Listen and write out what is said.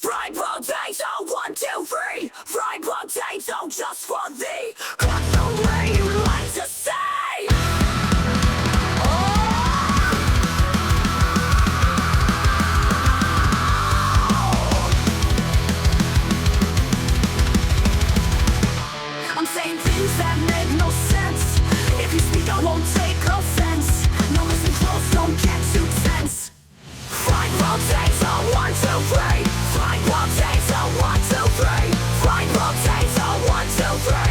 Fried potato, 1, 2, 3. Fried potato just for thee. Cut the way you like to say. I'm saying things that make no sense. If you speak, I won't take offense. No, listen close, don't get too tense. Fried potato, 1, 2, 3. Fried potato, 1, 2, 3. Fried potato, 1, 2, 3.